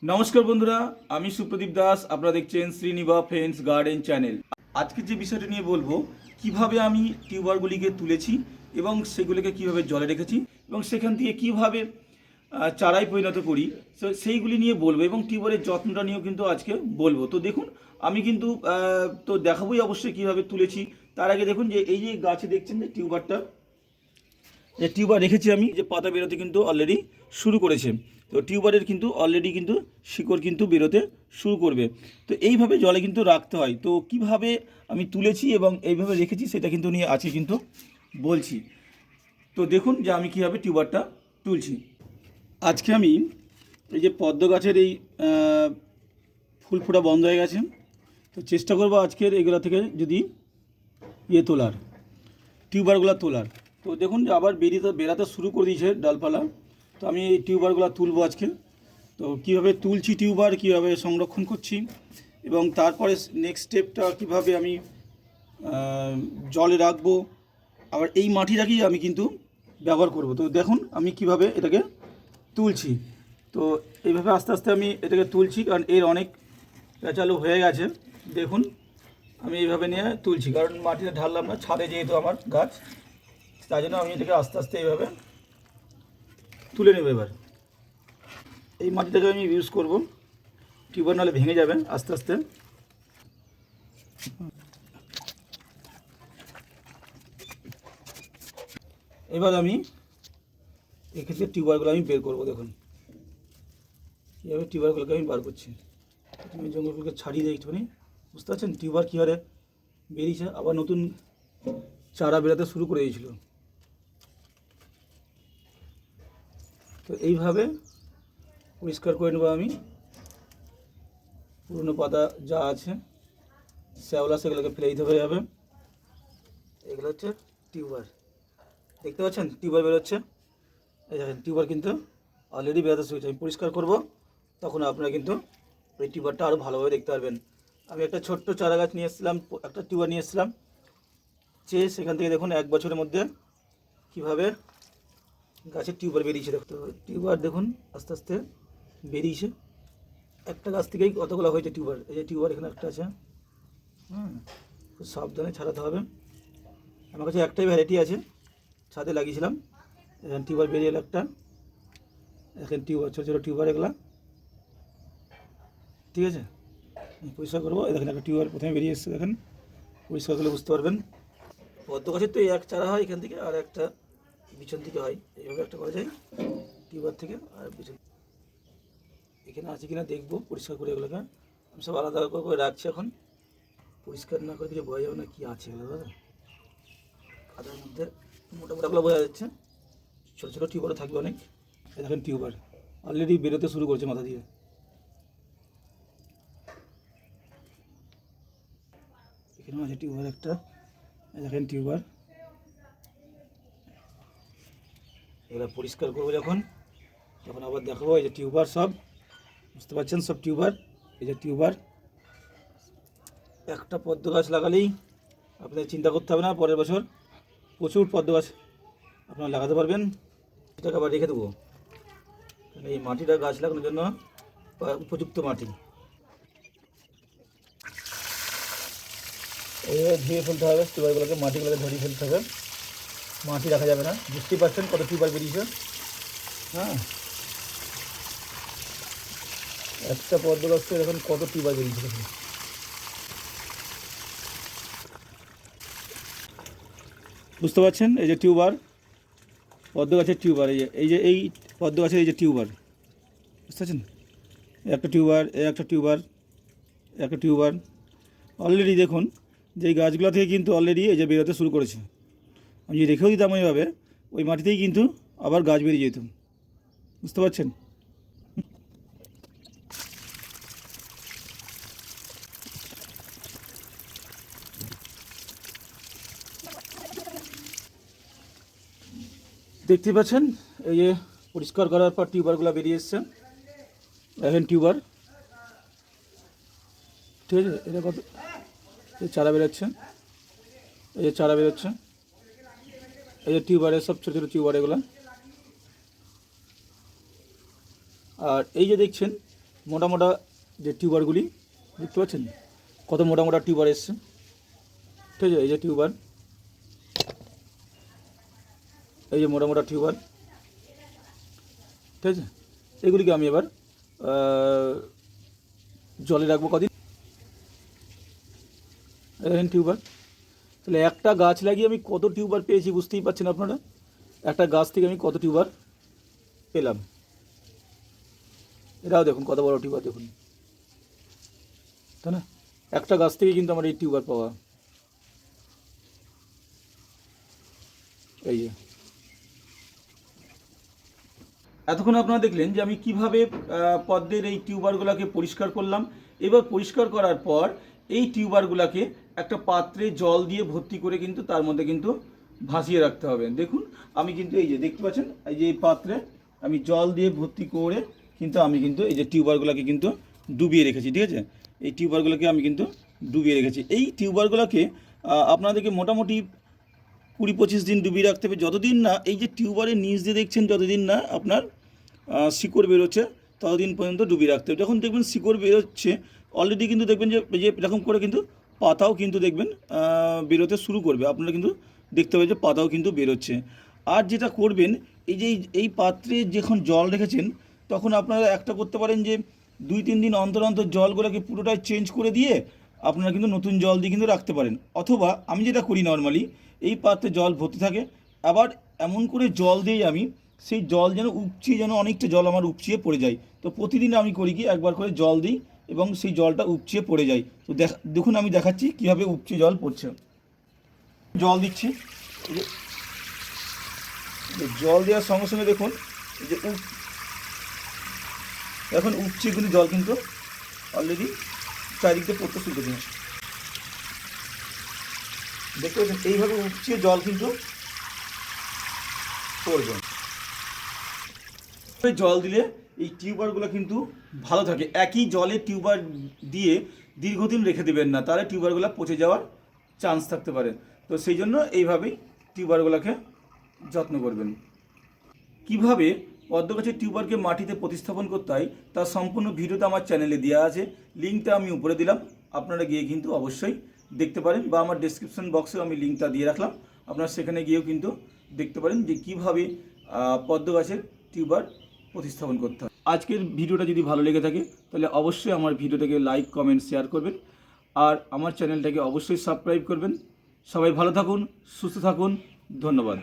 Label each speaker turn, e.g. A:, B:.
A: নমস্কার বন্ধুরা, আমি সুপ্রদীপ দাস। আপনারা দেখছেন শ্রীনিভা ফেন্স গার্ডেন চ্যানেল। আজকে যে বিষয়টা নিয়ে বলবো, কিভাবে আমি টিউবারগুলিকে তুলেছি এবং সেগুলিকে কিভাবে জলে রেখেছি এবং সেখান থেকে কিভাবে চারায় পরিণত করি, সেইগুলি নিয়ে বলবো এবং টিউবারের যত্নটা নিয়েও কিন্তু আজকে বলবো। তো দেখুন, আমি কিন্তু তো দেখাবোই অবশ্যই কিভাবে তুলেছি। তার আগে দেখুন যে এই যে গাছে দেখছেন যে টিউবার রেখেছি আমি, যে পাতা বেরোতে কিন্তু অলরেডি শুরু করেছে। তো টিউবারের কিন্তু অলরেডি কিন্তু শিকড় কিন্তু বেরোতে শুরু করবে। তো এইভাবে জলে কিন্তু রাখতে হয়। তো কিভাবে আমি তুলেছি এবং এইভাবে রেখেছি সেটা কিন্তু নিয়ে আজকে কিন্তু বলছি। তো দেখুন যে আমি কীভাবে টিউবারটা তুলছি। আজকে আমি এই যে পদ্ম গাছের এই ফুল ফোটা বন্ধ হয়ে গেছে, তো চেষ্টা করবো আজকের এগুলো থেকে যদি তোলার, টিউবারগুলো তোলার। তো দেখুন যে আবার বেরাতে শুরু করে দিয়েছে ডালপালা। তো আমি এই টিউবারগুলো তুলবো আজকে। তো কীভাবে তুলছি টিউবার, কীভাবে সংরক্ষণ করছি এবং তারপরে নেক্সট স্টেপটা কীভাবে আমি জলে রাখবো, আবার এই মাটিটাকেই আমি কিন্তু ব্যবহার করব। তো দেখুন আমি কিভাবে এটাকে তুলছি। তো এইভাবে আস্তে আস্তে আমি এটাকে তুলছি, কারণ এর অনেক পেঁচালো হয়ে গেছে। দেখুন আমি এইভাবে নিয়ে তুলছি, কারণ মাটিতে ঢাললাম না, ছাদে যেহেতু আমার গাছ, তাই জন্য আমি এটাকে আস্তে আস্তে এইভাবে তুলে নেব। এবার এই মাটিটাকে আমি ইউজ করব, টিউবার নাহলে ভেঙে যাবে আস্তে আস্তে। এবার আমি এক্ষেত্রে টিউবারগুলো আমি বের করব। দেখুন কীভাবে টিউবারগুলোকে আমি বার করছি। আমি জঙ্গলগুলোকে ছাড়িয়ে দিই একটুখানি, বুঝতে পারছেন টিউবার কী হারে বেরিয়েছে, আবার নতুন চারা বেরোতে শুরু করে দিয়েছিল। তো এইভাবে পরিষ্কার করে নেবো আমি। পুরনো পাতা যা আছে শ্যাওলা সেগুলোকে ফেলে দিতে হবে। এগুলো হচ্ছে টিউবার, দেখতে পাচ্ছেন টিউবার বেরোচ্ছে। এই দেখেন টিউবার কিন্তু অলরেডি বেরোতে শুরু হয়েছে। আমি পরিষ্কার করব, তখন আপনারা কিন্তু এই টিউবারটা আরও ভালোভাবে দেখতে পারবেন। আমি একটা ছোট্ট চারা গাছ নিয়ে এসেছিলাম, একটা টিউবার নিয়ে এসেছিলাম, সেখান থেকে দেখুন 1 বছরের মধ্যে কীভাবে গাছের টিউবার বেরিয়েছে। দেখতে টিউবার দেখুন আস্তে আস্তে বেরিয়েছে। একটা গাছ থেকেই কতগুলো হয়েছে টিউবার। এই যে টিউবার এখানে একটা আছে, খুব সাবধানে ছাড়াতে হবে। আমার কাছে একটাই ভ্যারাইটি আছে, ছাদে লাগিয়েছিলাম। এখানে টিউবার বেরিয়ে এলো একটা, এখানে টিউবার ছোটো ছোটো টিউবার এগুলা, ঠিক আছে। পরিষ্কার করবো। দেখেন একটা টিউবার প্রথমে বেরিয়ে এসছে, দেখেন পরিষ্কার করলে বুঝতে পারবেন। পদ্ম গাছের তো এক চারা হয় এখান থেকে, আর একটা পিছন থেকে হয়। এইভাবে একটা করা যায় টিউবার থেকে। আর পিছন এখানে আছে কিনা দেখবো, পরিষ্কার করে এগুলোকে আমি সব আলাদা করে রাখছি। এখন পরিষ্কার না করে কিছু বোঝা যাবে না কী আছে এগুলো, দাদা কাদার মধ্যে মোটা মোটাগুলো বোঝা যাচ্ছে, ছোটো ছোটো টিউবারও থাকবে অনেক। দেখেন টিউবার অলরেডি বেরোতে শুরু করছে মাথা দিয়ে। এখানেও আছে টিউবার একটা, দেখেন টিউবার। এগুলো পরিষ্কার করবো যখন, তখন আবার দেখাবো। এই যে টিউবার সব, বুঝতে পারছেন সব টিউবার। এই যে টিউবার, একটা পদ্ম গাছ লাগালেই আপনাদের চিন্তা করতে হবে না, পরের বছর প্রচুর পদ্ম গাছ আপনারা লাগাতে পারবেন। এটাকে আবার রেখে দেবো, এই মাটিটা গাছ লাগানোর জন্য উপযুক্ত মাটি। এইভাবে ধুয়ে ফেলতে হবে টিউবারগুলোকে, মাটিগুলোকে ধরিয়ে ফেলতে হবে, মাটি রাখা যাবে না। বুঝতেই পারছেন কত টিউবার বেরিয়েছে। হ্যাঁ, একটা পদ্ম গাছ থেকে এখন কত টিউবার বেরিয়েছে দেখুন। বুঝতে পারছেন এই যে টিউবার, পদ্ম গাছের টিউবার। এই পদ্ম গাছের এই যে টিউবার, বুঝতে পারছেন একটা টিউবার, একটা টিউবার, একটা টিউবার। অলরেডি দেখুন যে এই গাছগুলো থেকে কিন্তু অলরেডি এই যে বেরোতে শুরু করেছে। আমি যদি রেখেও দিতাম ওইভাবে, ওই মাটিতেই কিন্তু আবার গাছ বেরিয়ে যেত, বুঝতে পারছেন। দেখতে পাচ্ছেন এই যে পরিষ্কার করার পর টিউবারগুলো বেরিয়ে এসছে। দেখেন টিউবার, ঠিক আছে। এটা কত চারা বেরোচ্ছে, এই যে চারা বেরোচ্ছে, এই যে টিউবারের সব ছোটো ছোটো টিউবার এগুলো। আর এই যে দেখছেন মোটা মোটা যে টিউবারগুলি দেখতে পাচ্ছেন, কত মোটা মোটা টিউবার এসছে, ঠিক আছে। এই যে টিউবার, এই যে মোটা মোটা টিউবার, ঠিক আছে। এগুলিকে আমি এবার জলে রাখবো কদিন। দেখেন টিউবার, তাহলে একটা গাছ লাগিয়ে আমি কত টিউবার পেয়েছি বুঝতেই পারছেন আপনারা। একটা গাছ থেকে আমি কত টিউবার পেলাম, এটাও দেখুন কত বড় টিউবার দেখুন, তাই না? একটা গাছ থেকে কিন্তু আমার এই টিউবার পাওয়া। এই যে এতক্ষণ আপনারা দেখলেন যে আমি কিভাবে পদ্মের এই টিউবারগুলোকে পরিষ্কার করলাম। এবার পরিষ্কার করার পর এই টিউবারগুলোকে একটা পাত্রে জল দিয়ে ভর্তি করে কিন্তু তার মধ্যে কিন্তু ভাসিয়ে রাখতে হবে। দেখুন আমি কিন্তু এই যে দেখতে পাচ্ছেন, এই যে এই পাত্রে আমি জল দিয়ে ভর্তি করে কিন্তু আমি কিন্তু এই যে টিউবারগুলোকে কিন্তু ডুবিয়ে রেখেছি, ঠিক আছে। এই টিউবারগুলোকে আমি কিন্তু ডুবিয়ে রেখেছি। এই টিউবারগুলোকে আপনাদেরকে মোটামুটি 20-25 দিন ডুবিয়ে রাখতে হবে, যতদিন না এই যে টিউবারের নিচ দিয়ে দেখছেন, যতদিন না আপনার শিকড় বেরোচ্ছে ততদিন পর্যন্ত ডুবিয়ে রাখতে হবে। যখন দেখবেন শিকড় বেরোচ্ছে অলরেডি কিন্তু দেখবেন যে এরকম করে কিন্তু পাতাও কিন্তু দেখবেন বেরোতে শুরু করবে, আপনারা কিন্তু দেখতে পাবেন যে পাতাও কিন্তু বেরোচ্ছে। আর যেটা করবেন, এই যে এই পাত্রে যখন জল রেখেছেন তখন আপনারা একটা করতে পারেন যে 2-3 দিন অন্তর অন্তর জলগুলোকে পুরোটাই চেঞ্জ করে দিয়ে আপনারা কিন্তু নতুন জল দিয়ে কিন্তু রাখতে পারেন। অথবা আমি যেটা করি নর্মালি, এই পাত্রে জল ভর্তি থাকে, আবার এমন করে জল দিই আমি, সেই জল যেন উপচিয়ে, যেন অনেকটা জল আমার উপচিয়ে পড়ে যায়। তো প্রতিদিন আমি করি কি, একবার করে জল দিই এবং সেই জলটা উপচিয়ে পড়ে যায়। তো দেখুন আমি দেখাচ্ছি কীভাবে উপচিয়ে জল পড়ছে। জল দিচ্ছি, জল দেওয়ার সঙ্গে সঙ্গে দেখুন যে এখন উপচিয়ে কিন্তু জল কিন্তু অলরেডি চারিদিক দিয়ে পড়তে শুরু করেছে, দেখতে পাচ্ছেন। এইভাবে উপচিয়ে জল কিন্তু পড়বে। জল দিলে এই টিউবারগুলো কিন্তু ভালো থাকে। একই জলে টিউবার দিয়ে দীর্ঘদিন রেখে দেবেন না, তাহলে টিউবারগুলো পচে যাওয়ার চান্স থাকতে পারে। তো সেই জন্য এইভাবেই টিউবারগুলোকে যত্ন করবেন। কিভাবে পদ্ম গাছের টিউবারকে মাটিতে প্রতিস্থাপন করতে হয় তার সম্পূর্ণ ভিডিওটা আমার চ্যানেলে দেওয়া আছে, লিঙ্কটা আমি উপরে দিলাম, আপনারা গিয়ে কিন্তু অবশ্যই দেখতে পারেন, বা আমার ডেসক্রিপশন বক্সেও আমি লিঙ্কটা দিয়ে রাখলাম, আপনারা সেখানে গিয়েও কিন্তু দেখতে পারেন যে কীভাবে পদ্ম গাছের টিউবার প্রতিস্থাপন করতে হয়। আজকের ভিডিওটা যদি ভালো লেগে থাকে তাহলে অবশ্যই আমার ভিডিওটাকে লাইক, কমেন্ট, শেয়ার করবেন, আর আমার চ্যানেলটাকে অবশ্যই সাবস্ক্রাইব করবেন। সবাই ভালো থাকুন, সুস্থ থাকুন, ধন্যবাদ।